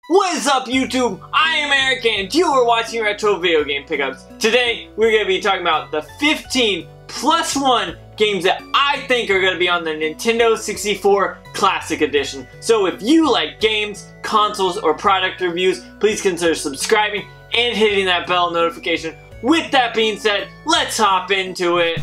What is up, YouTube? I am Eric and you are watching Retro Video Game Pickups. Today we're going to be talking about the 15 plus 1 games that I think are going to be on the Nintendo 64 Classic Edition. So if you like games, consoles, or product reviews, please consider subscribing and hitting that bell notification. With that being said, let's hop into it.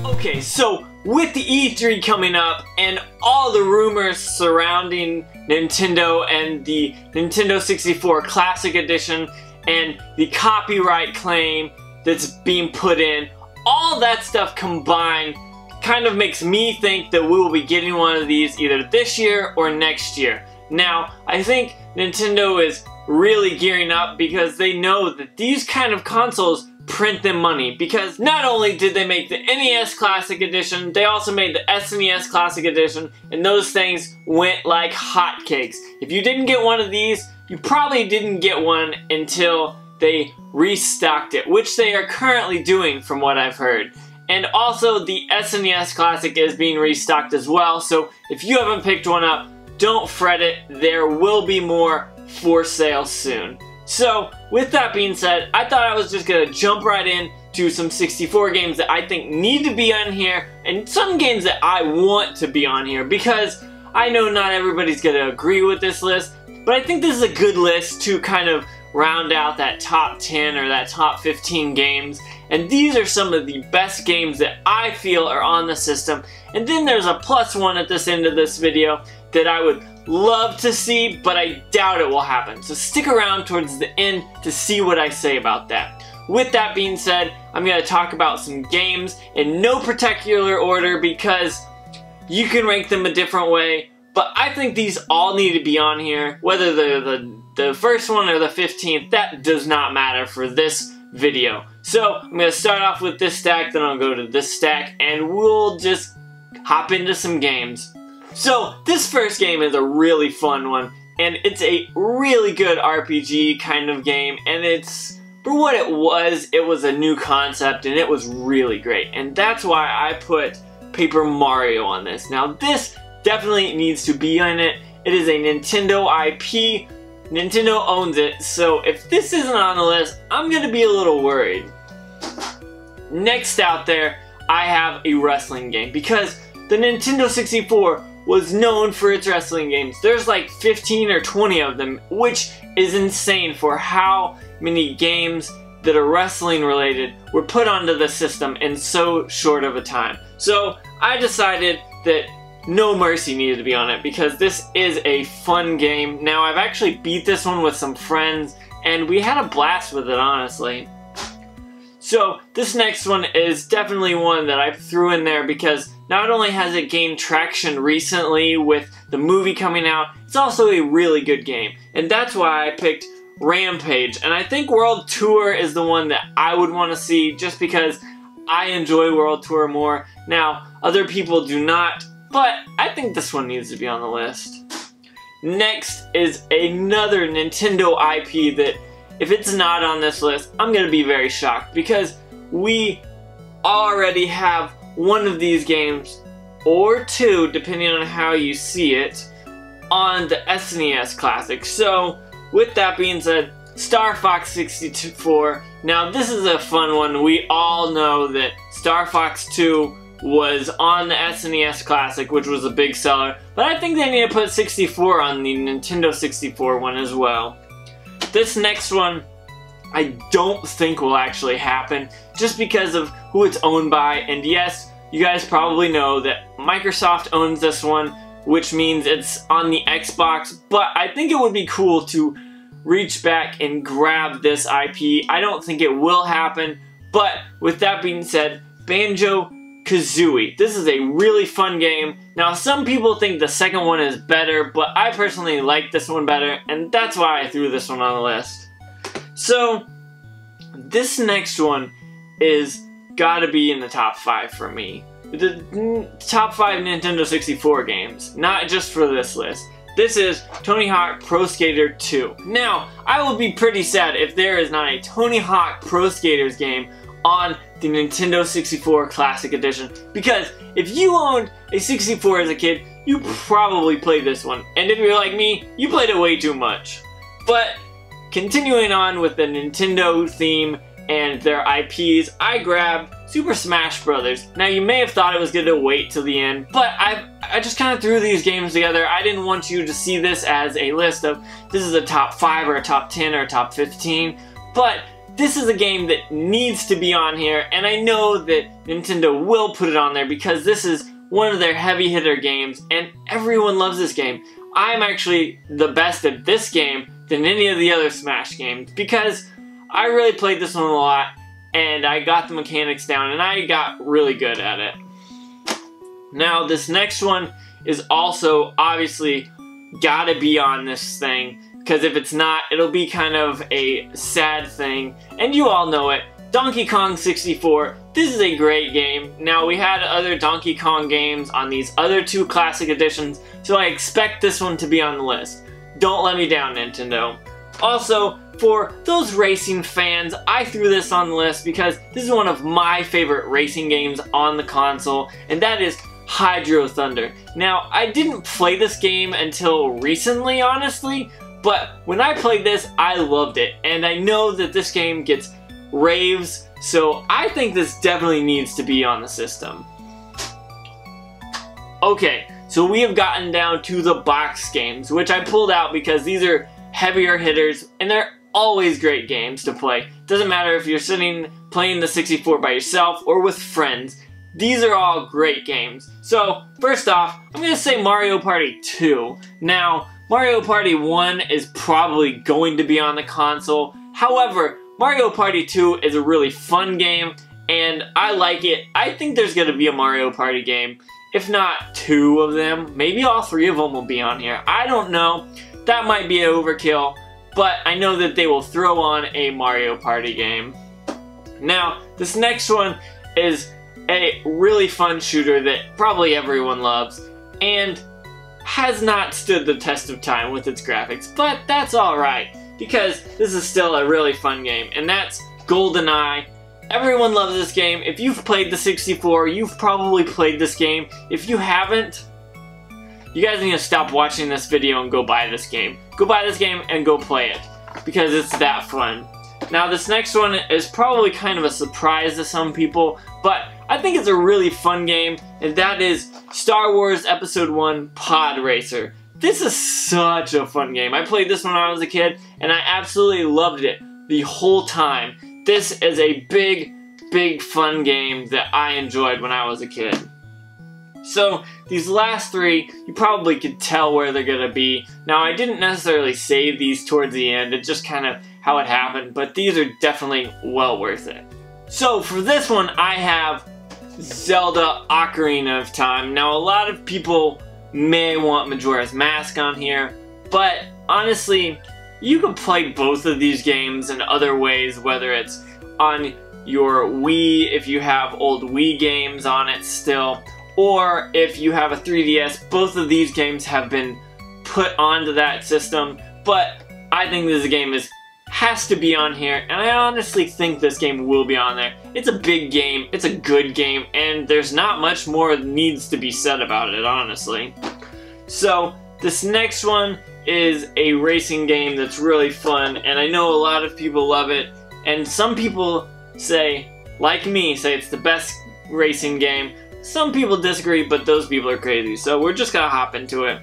Okay, so with the E3 coming up and all the rumors surrounding Nintendo and the Nintendo 64 Classic Edition and the copyright claim that's being put in, all that stuff combined kind of makes me think that we will be getting one of these either this year or next year. Now, I think Nintendo is really gearing up because they know that these kind of consoles print them money, because not only did they make the NES Classic Edition, they also made the SNES Classic Edition, and those things went like hotcakes. If you didn't get one of these, you probably didn't get one until they restocked it, which they are currently doing from what I've heard. And also the SNES Classic is being restocked as well, so if you haven't picked one up, don't fret it, there will be more for sale soon. So, with that being said, I thought I was just going to jump right in to some 64 games that I think need to be on here, and some games that I want to be on here, because I know not everybody's going to agree with this list, but I think this is a good list to kind of round out that top 10 or that top 15 games, and these are some of the best games that I feel are on the system. And then there's a plus one at this end of this video that I would love to see, but I doubt it will happen. So stick around towards the end to see what I say about that. With that being said, I'm going to talk about some games in no particular order because you can rank them a different way, but I think these all need to be on here. Whether they're the first one or the 15th, that does not matter for this video. So I'm going to start off with this stack, then I'll go to this stack, and we'll just hop into some games. So, this first game is a really fun one, and it's a really good RPG kind of game, and it's, for what it was a new concept, and it was really great, and that's why I put Paper Mario on this. Now, this definitely needs to be on it. It is a Nintendo IP, Nintendo owns it, so if this isn't on the list, I'm gonna be a little worried. Next out there, I have a wrestling game, because the Nintendo 64 was known for its wrestling games. There's like 15 or 20 of them, which is insane for how many games that are wrestling related were put onto the system in so short of a time. So I decided that No Mercy needed to be on it because this is a fun game. Now, I've actually beat this one with some friends and we had a blast with it, honestly. So this next one is definitely one that I threw in there because not only has it gained traction recently with the movie coming out, it's also a really good game. And that's why I picked Rampage. And I think World Tour is the one that I would want to see just because I enjoy World Tour more. Now, other people do not, but I think this one needs to be on the list. Next is another Nintendo IP that, if it's not on this list, I'm going to be very shocked because we already have one of these games, or two, depending on how you see it, on the SNES Classic. So, with that being said, Starfox 64. Now, this is a fun one. We all know that Starfox 2 was on the SNES Classic, which was a big seller, but I think they need to put 64 on the Nintendo 64 one as well. This next one, I don't think will actually happen, just because of who it's owned by, and yes, you guys probably know that Microsoft owns this one, which means it's on the Xbox, but I think it would be cool to reach back and grab this IP. I don't think it will happen, but with that being said, Banjo-Kazooie. This is a really fun game. Now, some people think the second one is better, but I personally like this one better, and that's why I threw this one on the list. So, this next one is gotta be in the top 5 for me. The top 5 Nintendo 64 games, not just for this list. This is Tony Hawk Pro Skater 2. Now, I will be pretty sad if there is not a Tony Hawk Pro Skaters game on the Nintendo 64 Classic Edition. Because if you owned a 64 as a kid, you probably played this one. And if you're like me, you played it way too much. But continuing on with the Nintendo theme and their IPs, I grabbed Super Smash Bros. Now you may have thought it was going to wait till the end, but I just kind of threw these games together. I didn't want you to see this as a list of this is a top 5 or a top 10 or a top 15, but this is a game that needs to be on here, and I know that Nintendo will put it on there because this is one of their heavy hitter games and everyone loves this game. I'm actually the best at this game than any of the other Smash games because I really played this one a lot and I got the mechanics down and I got really good at it. Now this next one is also obviously gotta be on this thing because if it's not, it'll be kind of a sad thing, and you all know it. Donkey Kong 64. This is a great game. Now we had other Donkey Kong games on these other 2 classic editions, so I expect this one to be on the list. Don't let me down, Nintendo. Also, for those racing fans, I threw this on the list because this is one of my favorite racing games on the console, and that is Hydro Thunder. Now, I didn't play this game until recently, honestly, but when I played this, I loved it, and I know that this game gets raves, so I think this definitely needs to be on the system. Okay, so we have gotten down to the box games, which I pulled out because these are heavier hitters, and they're always great games to play. Doesn't matter if you're sitting playing the 64 by yourself or with friends. These are all great games. So, first off, I'm going to say Mario Party 2. Now, Mario Party 1 is probably going to be on the console. However, Mario Party 2 is a really fun game, and I like it. I think there's going to be a Mario Party game. If not 2 of them, maybe all 3 of them will be on here. I don't know. That might be an overkill, but I know that they will throw on a Mario Party game. Now, this next one is a really fun shooter that probably everyone loves, and has not stood the test of time with its graphics, but that's alright, because this is still a really fun game, and that's GoldenEye. Everyone loves this game. If you've played the 64, you've probably played this game. If you haven't, you guys need to stop watching this video and go buy this game. Go buy this game and go play it, because it's that fun. Now this next one is probably kind of a surprise to some people, but I think it's a really fun game, and that is Star Wars Episode 1 Pod Racer. This is such a fun game. I played this when I was a kid, and I absolutely loved it the whole time. This is a big, big fun game that I enjoyed when I was a kid. So, these last 3, you probably could tell where they're gonna be. Now, I didn't necessarily save these towards the end, it's just kind of how it happened, but these are definitely well worth it. So, for this one, I have Zelda Ocarina of Time. Now, a lot of people may want Majora's Mask on here, but honestly, you can play both of these games in other ways, whether it's on your Wii, if you have old Wii games on it still, or if you have a 3DS. Both of these games have been put onto that system, but I think this game has to be on here, and I honestly think this game will be on there. It's a big game, it's a good game, and there's not much more that needs to be said about it, honestly. So, this next one is a racing game that's really fun, and I know a lot of people love it, and some people say, like me, say it's the best racing game. Some people disagree, but those people are crazy, so we're just gonna hop into it.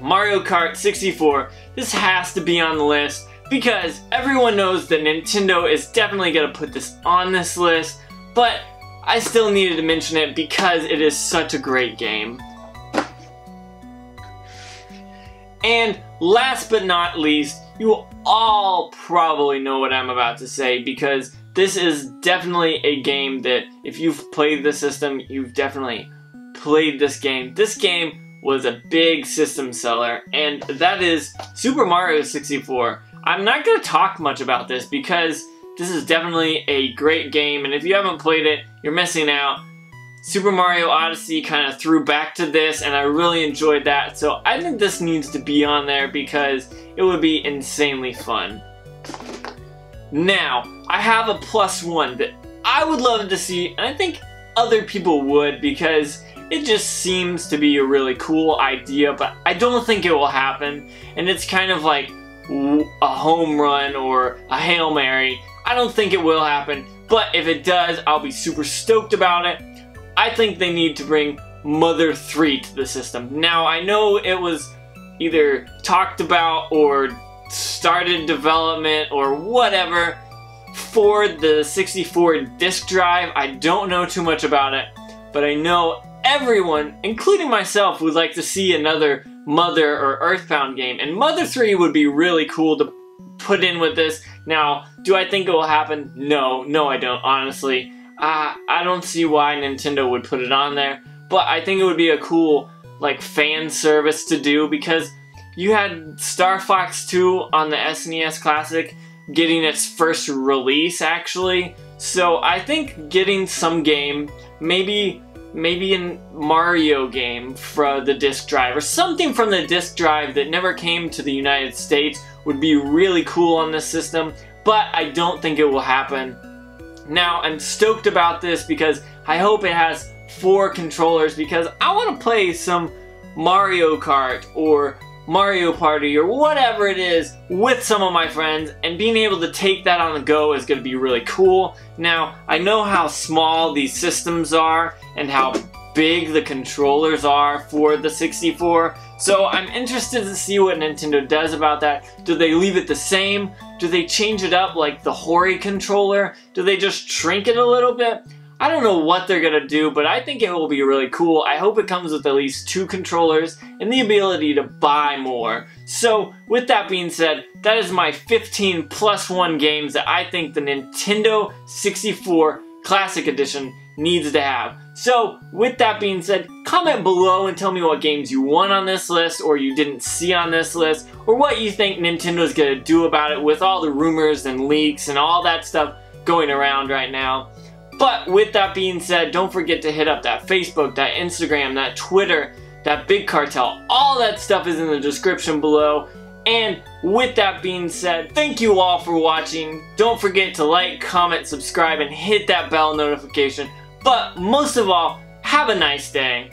Mario Kart 64. This has to be on the list, because everyone knows that Nintendo is definitely gonna put this on this list, but I still needed to mention it because it is such a great game. And last but not least, you all probably know what I'm about to say, because this is definitely a game that if you've played the system, you've definitely played this game. This game was a big system seller, and that is Super Mario 64. I'm not going to talk much about this because this is definitely a great game, and if you haven't played it, you're missing out. Super Mario Odyssey kind of threw back to this, and I really enjoyed that, so I think this needs to be on there because it would be insanely fun. Now, I have a +1 that I would love to see, and I think other people would, because it just seems to be a really cool idea, but I don't think it will happen, and it's kind of like a home run or a Hail Mary. I don't think it will happen, but if it does, I'll be super stoked about it. I think they need to bring Mother 3 to the system. Now, I know it was either talked about or started development or whatever for the 64 disk drive. I don't know too much about it, but I know everyone, including myself, would like to see another Mother or Earthbound game, and Mother 3 would be really cool to put in with this. Now, do I think it will happen? No, I don't, honestly. I don't see why Nintendo would put it on there, but I think it would be a cool, like, fan service to do, because you had Starfox 2 on the SNES Classic getting its first release, actually. So I think getting some game, maybe a Mario game for the disc drive, or something from the disc drive that never came to the United States, would be really cool on this system, but I don't think it will happen. Now, I'm stoked about this because I hope it has 4 controllers, because I want to play some Mario Kart or Mario Party or whatever it is with some of my friends, and being able to take that on the go is going to be really cool. Now, I know how small these systems are and how big the controllers are for the 64, so I'm interested to see what Nintendo does about that. Do they leave it the same? Do they change it up like the Hori controller? Do they just shrink it a little bit? I don't know what they're gonna do, but I think it will be really cool. I hope it comes with at least 2 controllers and the ability to buy more. So, with that being said, that is my 15 plus 1 games that I think the Nintendo 64 Classic Edition needs to have. So, with that being said, comment below and tell me what games you want on this list or you didn't see on this list, or what you think Nintendo's gonna do about it with all the rumors and leaks and all that stuff going around right now. But with that being said, don't forget to hit up that Facebook, that Instagram, that Twitter, that Big Cartel. All that stuff is in the description below. And with that being said, thank you all for watching. Don't forget to like, comment, subscribe, and hit that bell notification. But most of all, have a nice day.